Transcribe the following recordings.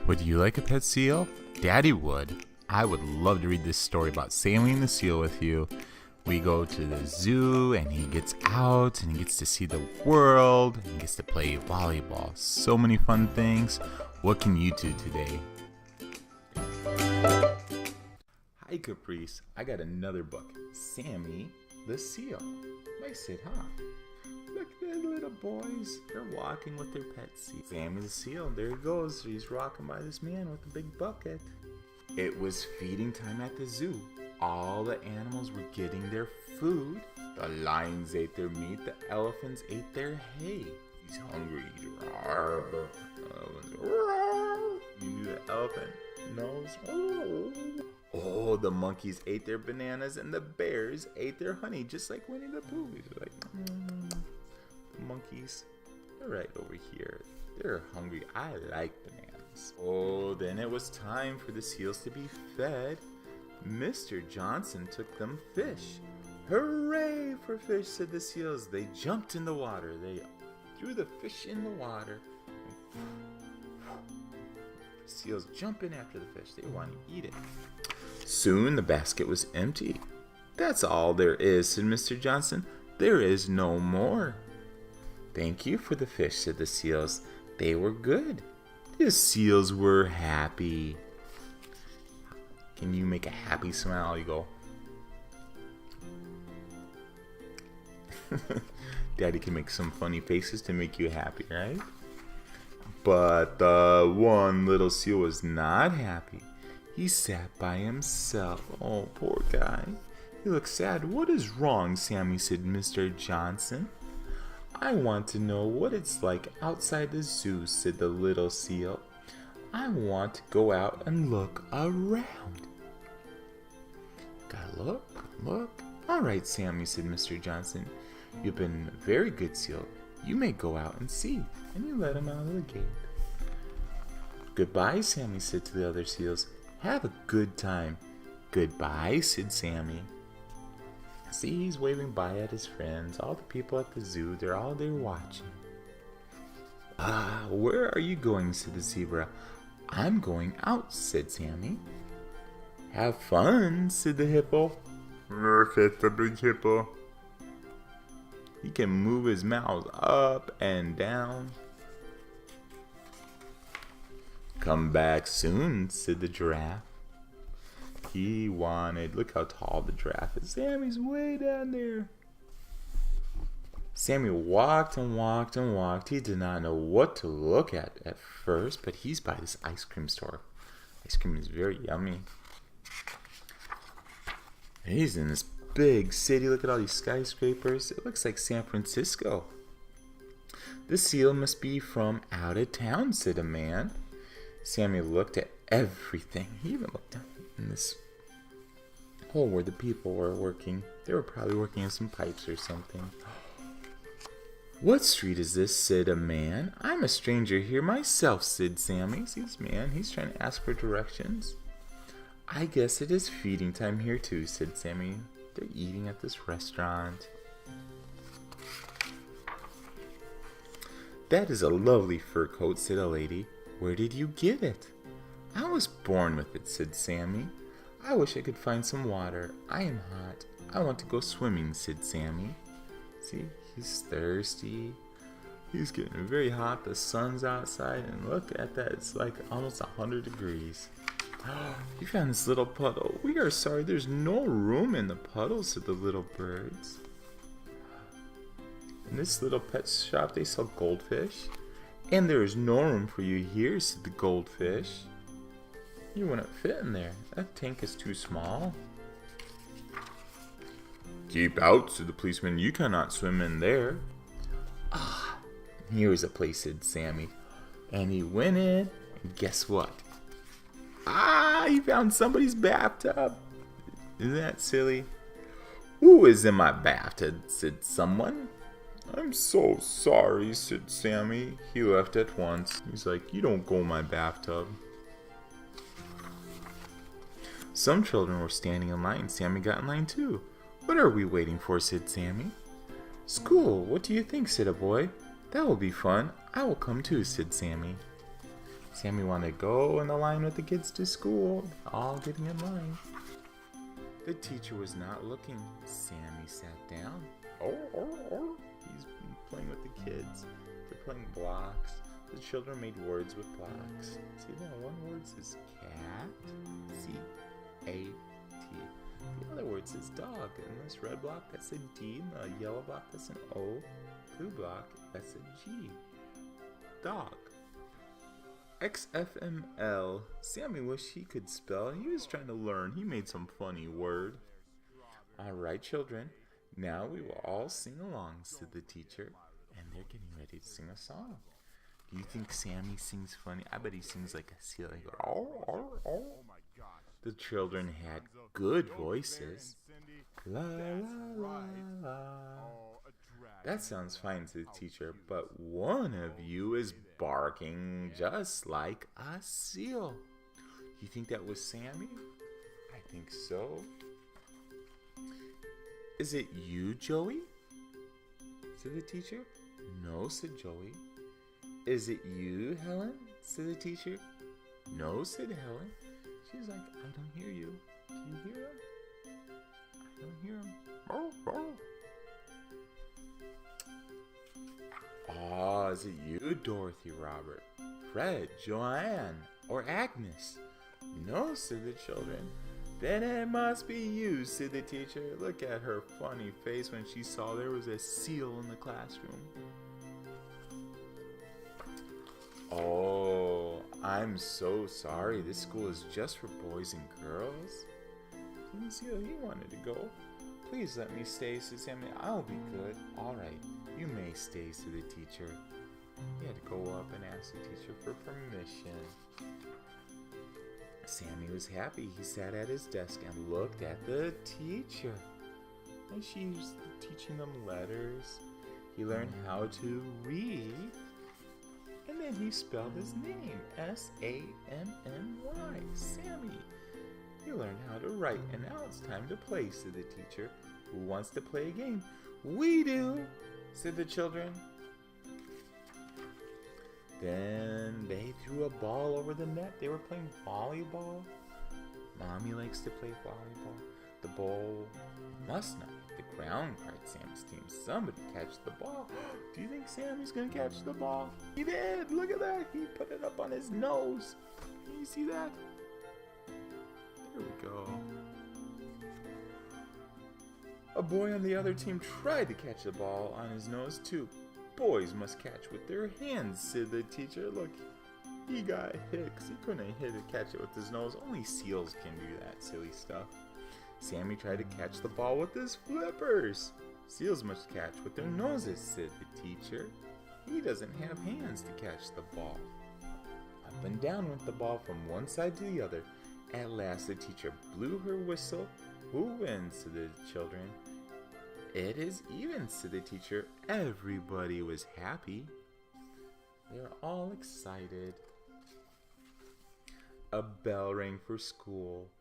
Would you like a pet seal? Daddy would. I would love to read this story about Sammy the Seal with you. We go to the zoo and he gets out and he gets to see the world and he gets to play volleyball. So many fun things. What can you do today? Hi Caprice, I got another book. Sammy the Seal by Sid Hoff. Look, the little boys, they're walking with their pet seal. Sammy the Seal, there he goes. He's rocking by this man with a big bucket. It was feeding time at the zoo. All the animals were getting their food. The lions ate their meat. The elephants ate their hay. He's hungry. You knew the elephant knows. Oh, the monkeys ate their bananas and the bears ate their honey, just like Winnie the Pooh. He's like, The monkeys, they're right over here. They're hungry. I like bananas. Oh, then it was time for the seals to be fed. Mr. Johnson took them fish. Hooray for fish, said the seals. They jumped in the water. They threw the fish in the water. The seals jump in after the fish. They want to eat it. Soon the basket was empty. That's all there is, said Mr. Johnson. There is no more. Thank you for the fish, said the seals. They were good. The seals were happy. Can you make a happy smile? You go. Daddy can make some funny faces to make you happy, right? But the one little seal was not happy. He sat by himself. Oh, poor guy. He looked sad. What is wrong, Sammy, said Mr. Johnson. I want to know what it's like outside the zoo, said the little seal. I want to go out and look around. Gotta look. All right, Sammy, said Mr. Johnson. You've been a very good seal. You may go out and see. And you let him out of the gate. Goodbye, Sammy said to the other seals. Have a good time. Goodbye, said Sammy. See, he's waving bye at his friends. All the people at the zoo, they're all there watching. Where are you going, said the zebra. I'm going out, said Sammy. Have fun, said the hippo. Look at the big hippo. He can move his mouth up and down. Come back soon, said the giraffe. Look how tall the giraffe is. Sammy's way down there. Sammy walked and walked and walked. He did not know what to look at first, but he's by this ice cream store. Ice cream is very yummy. And he's in this big city. Look at all these skyscrapers. It looks like San Francisco. The seal must be from out of town, said a man. Sammy looked at everything. He even looked in this hole where the people were working. They were probably working on some pipes or something. What street is this, said a man. I'm a stranger here myself, said Sammy. See this man? He's trying to ask for directions. I guess it is feeding time here too, said Sammy. They're eating at this restaurant. That is a lovely fur coat, said a lady. Where did you get it? I was born with it, said Sammy. I wish I could find some water. I am hot. I want to go swimming, said Sammy. See, he's thirsty. He's getting very hot. The sun's outside, and look at that. It's like almost 100 degrees. You found this little puddle. We are sorry, there's no room in the puddle, said the little birds. In this little pet shop, they sell goldfish. And there is no room for you here, said the goldfish. You wouldn't fit in there. That tank is too small. Keep out, said the policeman. You cannot swim in there. Here is a place, said Sammy. And he went in, and guess what? He found somebody's bathtub. Isn't that silly? Who is in my bathtub, said someone. I'm so sorry, said Sammy. He left at once. He's like, you don't go in my bathtub. Some children were standing in line. Sammy got in line too. What are we waiting for, said Sammy. School, what do you think, said a boy. That will be fun. I will come too, said Sammy. Sammy wanted to go in the line with the kids to school, all getting in line. The teacher was not looking. Sammy sat down. He's playing with the kids. They're playing blocks. The children made words with blocks. See that one word says cat, C-A-T. The other word says dog. In this red block, that's a D. In the yellow block, that's an O. Blue block, that's a G. Dog. XFML. Sammy wished he could spell. He was trying to learn. He made some funny word. Alright, children. Now we will all sing along, said the teacher. And they're getting ready to sing a song. Do you think Sammy sings funny? I bet he sings like a seal. He goes, oh. The children had good voices. La la la la. That sounds fine, to the teacher, but one of you is barking just like a seal. You think that was Sammy? I think so. Is it you, Joey? Said the teacher. No, said Joey. Is it you, Helen? Said the teacher. No, said Helen. She's like, I don't hear you. Do you hear him? I don't hear him. Oh, is it you, Dorothy, Robert, Fred, Joanne, or Agnes? No, said the children. Then it must be you, said the teacher. Look at her funny face when she saw there was a seal in the classroom. Oh, I'm so sorry. This school is just for boys and girls. Didn't see that he wanted to go. Please let me stay, said Sammy. I'll be good. All right, you may stay, said the teacher. He had to go up and ask the teacher for permission. Sammy was happy. He sat at his desk and looked at the teacher. And she was teaching them letters. He learned how to read. And then he spelled his name, S-A-M-M-Y, Sammy. He learned how to write, and now it's time to play, said the teacher. Who wants to play a game? We do, said the children. Then they threw a ball over the net. They were playing volleyball. Mommy likes to play volleyball. The ball must not hit the ground, cried Sammy's team. Somebody catch the ball. Do you think Sammy's gonna catch the ball? He did! Look at that! He put it up on his nose. Can you see that? There we go. A boy on the other team tried to catch the ball on his nose too. Boys must catch with their hands, said the teacher. Look, he got hit 'cause he couldn't catch it with his nose. Only seals can do that silly stuff. Sammy tried to catch the ball with his flippers. Seals must catch with their noses, said the teacher. He doesn't have hands to catch the ball. Up and down went the ball from one side to the other. At last the teacher blew her whistle. Who wins? Said the children. It is even, said the teacher. Everybody was happy. They were all excited. A bell rang for school.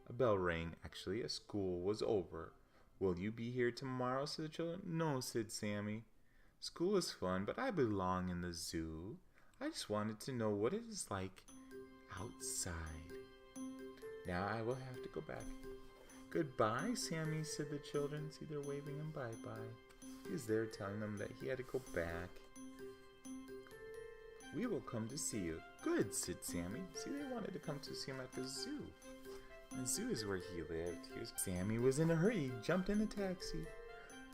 A bell rang, actually. A school was over. Will you be here tomorrow, said the children. No, said Sammy. School is fun, but I belong in the zoo. I just wanted to know what it is like outside. Now I will have to go back. Goodbye, Sammy, said the children. See, they're waving him bye-bye. He was there telling them that he had to go back. We will come to see you. Good, said Sammy. See, they wanted to come to see him at the zoo. The zoo is where he lived. Sammy was in a hurry. He jumped in a taxi.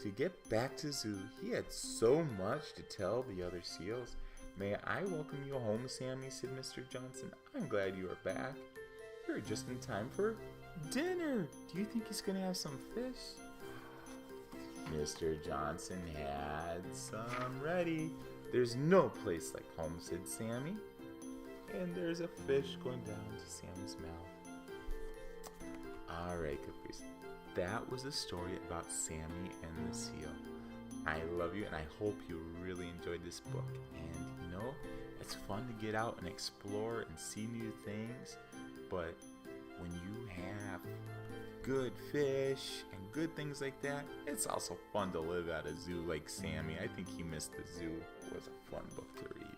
To get back to the zoo, he had so much to tell the other seals. May I welcome you home, Sammy, said Mr. Johnson. I'm glad you are back. You're just in time for dinner. Do you think he's going to have some fish? Mr. Johnson had some ready. There's no place like home, said Sammy. And there's a fish going down to Sammy's mouth. Alright, Caprice. That was a story about Sammy and the Seal. I love you, and I hope you really enjoyed this book. And you know, it's fun to get out and explore and see new things. But when you have good fish and good things like that, it's also fun to live at a zoo like Sammy. I think he missed the zoo. It was a fun book to read.